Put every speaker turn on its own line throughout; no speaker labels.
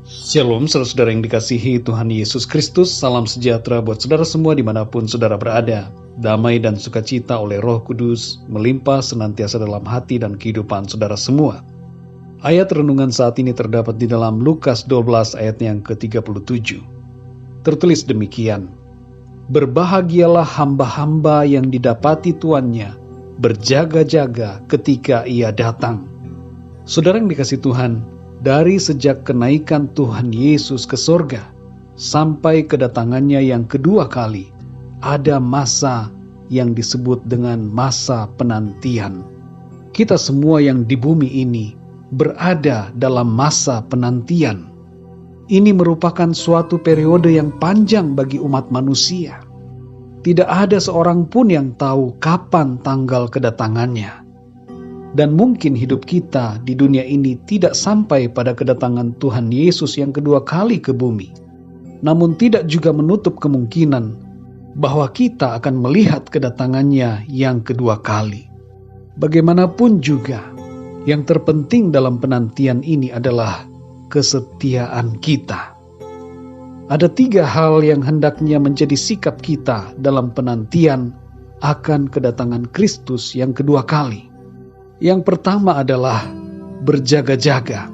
Shalom saudara-saudara yang dikasihi Tuhan Yesus Kristus. Salam sejahtera buat saudara semua dimanapun saudara berada. Damai dan sukacita oleh Roh Kudus melimpah senantiasa dalam hati dan kehidupan saudara semua. Ayat renungan saat ini terdapat di dalam Lukas 12 ayat yang ke-37. Tertulis demikian: Berbahagialah hamba-hamba yang didapati tuannya berjaga-jaga ketika ia datang. Saudara yang dikasihi Tuhan, dari sejak kenaikan Tuhan Yesus ke sorga sampai kedatangannya yang kedua kali, ada masa yang disebut dengan masa penantian. Kita semua yang di bumi ini berada dalam masa penantian. Ini merupakan suatu periode yang panjang bagi umat manusia. Tidak ada seorang pun yang tahu kapan tanggal kedatangannya. Dan mungkin hidup kita di dunia ini tidak sampai pada kedatangan Tuhan Yesus yang kedua kali ke bumi. Namun tidak juga menutup kemungkinan bahwa kita akan melihat kedatangannya yang kedua kali. Bagaimanapun juga, yang terpenting dalam penantian ini adalah kesetiaan kita. Ada 3 hal yang hendaknya menjadi sikap kita dalam penantian akan kedatangan Kristus yang kedua kali. Yang pertama adalah berjaga-jaga.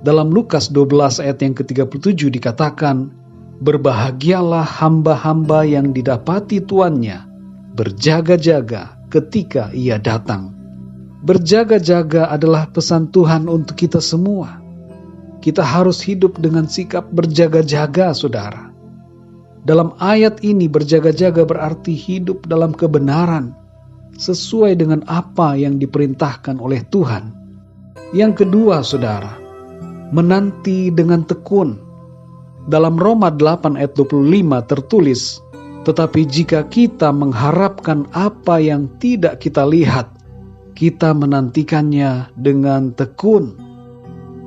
Dalam Lukas 12 ayat yang ke-37 dikatakan, Berbahagialah hamba-hamba yang didapati tuannya berjaga-jaga ketika ia datang. Berjaga-jaga adalah pesan Tuhan untuk kita semua. Kita harus hidup dengan sikap berjaga-jaga, saudara. Dalam ayat ini berjaga-jaga berarti hidup dalam kebenaran, sesuai dengan apa yang diperintahkan oleh Tuhan. Yang kedua, saudara, menanti dengan tekun. Dalam Roma 8 ayat 25 tertulis, tetapi jika kita mengharapkan apa yang tidak kita lihat, kita menantikannya dengan tekun.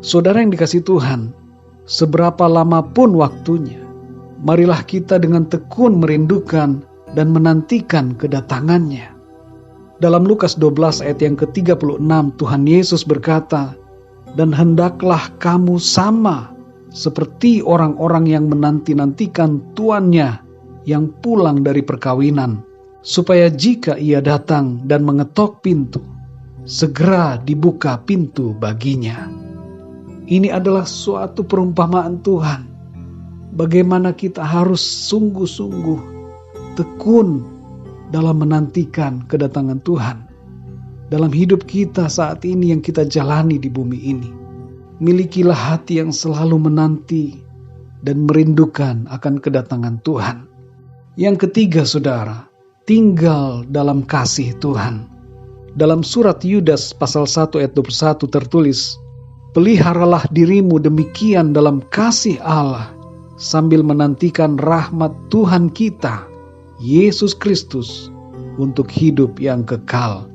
Saudara yang dikasihi Tuhan, seberapa lama pun waktunya, marilah kita dengan tekun merindukan dan menantikan kedatangannya. Dalam Lukas 12 ayat yang ke-36 Tuhan Yesus berkata, Dan hendaklah kamu sama seperti orang-orang yang menanti-nantikan tuannya yang pulang dari perkawinan, supaya jika ia datang dan mengetok pintu, segera dibuka pintu baginya. Ini adalah suatu perumpamaan Tuhan. Bagaimana kita harus sungguh-sungguh tekun dalam menantikan kedatangan Tuhan. Dalam hidup kita saat ini yang kita jalani di bumi ini, milikilah hati yang selalu menanti dan merindukan akan kedatangan Tuhan. Yang ketiga, saudara, tinggal dalam kasih Tuhan. Dalam surat Yudas pasal 1 ayat 21 tertulis, Peliharalah dirimu demikian dalam kasih Allah, sambil menantikan rahmat Tuhan kita, Yesus Kristus, untuk hidup yang kekal.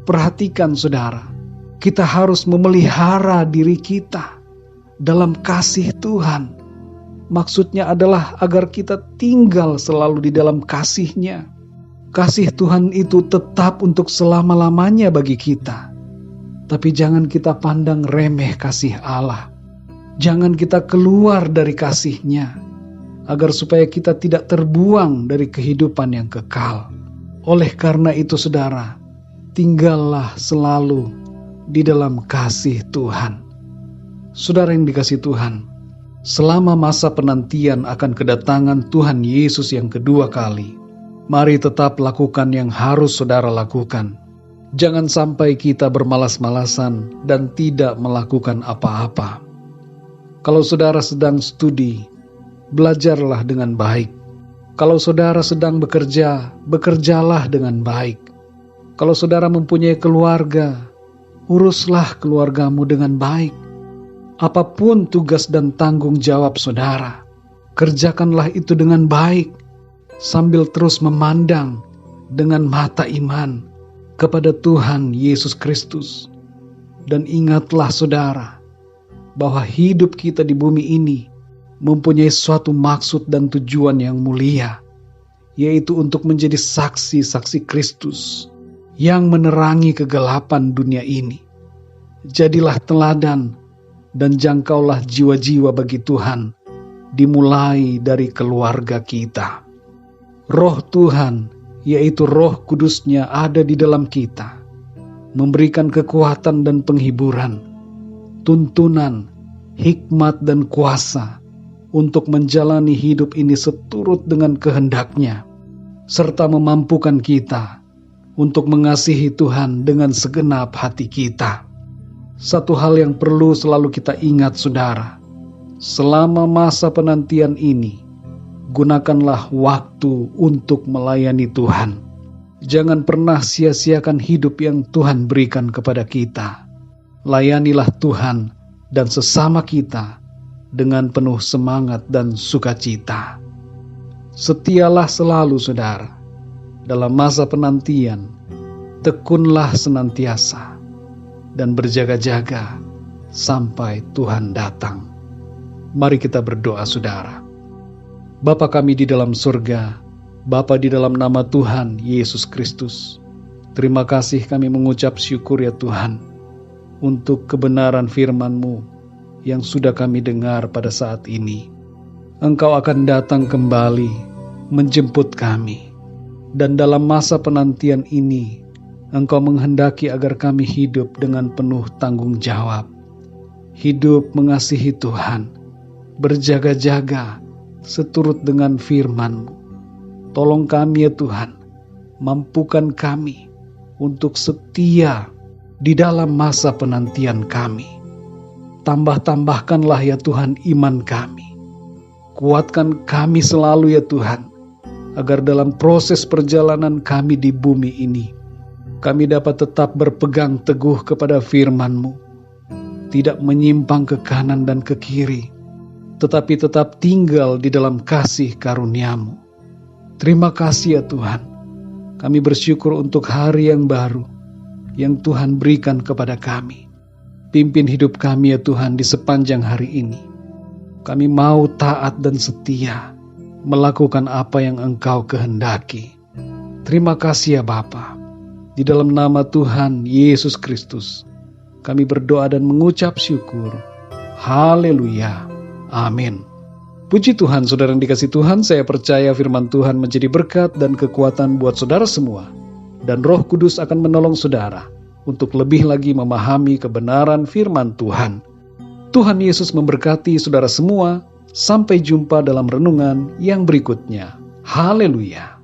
Perhatikan, saudara, kita harus memelihara diri kita dalam kasih Tuhan. Maksudnya adalah agar kita tinggal selalu di dalam kasih-Nya. Kasih Tuhan itu tetap untuk selama-lamanya bagi kita. Tapi jangan kita pandang remeh kasih Allah. Jangan kita keluar dari kasih-Nya, agar supaya kita tidak terbuang dari kehidupan yang kekal. Oleh karena itu, saudara, tinggallah selalu di dalam kasih Tuhan. Saudara yang dikasihi Tuhan, selama masa penantian akan kedatangan Tuhan Yesus yang kedua kali, mari tetap lakukan yang harus saudara lakukan. Jangan sampai kita bermalas-malasan dan tidak melakukan apa-apa. Kalau saudara sedang studi, belajarlah dengan baik. Kalau saudara sedang bekerja, bekerjalah dengan baik. Kalau saudara mempunyai keluarga, uruslah keluargamu dengan baik. Apapun tugas dan tanggung jawab saudara, kerjakanlah itu dengan baik, sambil terus memandang dengan mata iman kepada Tuhan Yesus Kristus. Dan ingatlah, saudara, bahwa hidup kita di bumi ini mempunyai suatu maksud dan tujuan yang mulia, yaitu untuk menjadi saksi-saksi Kristus yang menerangi kegelapan dunia ini. Jadilah teladan dan jangkaulah jiwa-jiwa bagi Tuhan, dimulai dari keluarga kita. Roh Tuhan, yaitu Roh Kudus-Nya ada di dalam kita, memberikan kekuatan dan penghiburan, tuntunan, hikmat dan kuasa untuk menjalani hidup ini seturut dengan kehendak-Nya, serta memampukan kita untuk mengasihi Tuhan dengan segenap hati kita. Satu hal yang perlu selalu kita ingat, saudara, selama masa penantian ini, gunakanlah waktu untuk melayani Tuhan. Jangan pernah sia-siakan hidup yang Tuhan berikan kepada kita. Layanilah Tuhan dan sesama kita dengan penuh semangat dan sukacita. Setialah selalu, saudara, dalam masa penantian. Tekunlah senantiasa dan berjaga-jaga sampai Tuhan datang. Mari kita berdoa, saudara. Bapa kami di dalam surga, Bapa di dalam nama Tuhan Yesus Kristus, terima kasih kami mengucap syukur ya Tuhan, untuk kebenaran firman-Mu yang sudah kami dengar pada saat ini. Engkau akan datang kembali menjemput kami, dan dalam masa penantian ini, Engkau menghendaki agar kami hidup dengan penuh tanggung jawab, hidup mengasihi Tuhan, berjaga-jaga seturut dengan firman-Mu. Tolong kami ya Tuhan, mampukan kami untuk setia di dalam masa penantian kami. Tambah-tambahkanlah ya Tuhan iman kami. Kuatkan kami selalu ya Tuhan, agar dalam proses perjalanan kami di bumi ini, kami dapat tetap berpegang teguh kepada firman-Mu, tidak menyimpang ke kanan dan ke kiri, tetapi tetap tinggal di dalam kasih karunia-Mu. Terima kasih ya Tuhan, kami bersyukur untuk hari yang baru yang Tuhan berikan kepada kami. Pimpin hidup kami ya Tuhan di sepanjang hari ini. Kami mau taat dan setia melakukan apa yang Engkau kehendaki. Terima kasih ya Bapa. Di dalam nama Tuhan Yesus Kristus, kami berdoa dan mengucap syukur. Haleluya. Amin. Puji Tuhan, saudara yang dikasih Tuhan, saya percaya firman Tuhan menjadi berkat dan kekuatan buat saudara semua. Dan Roh Kudus akan menolong saudara untuk lebih lagi memahami kebenaran firman Tuhan. Tuhan Yesus memberkati saudara semua. Sampai jumpa dalam renungan yang berikutnya. Haleluya.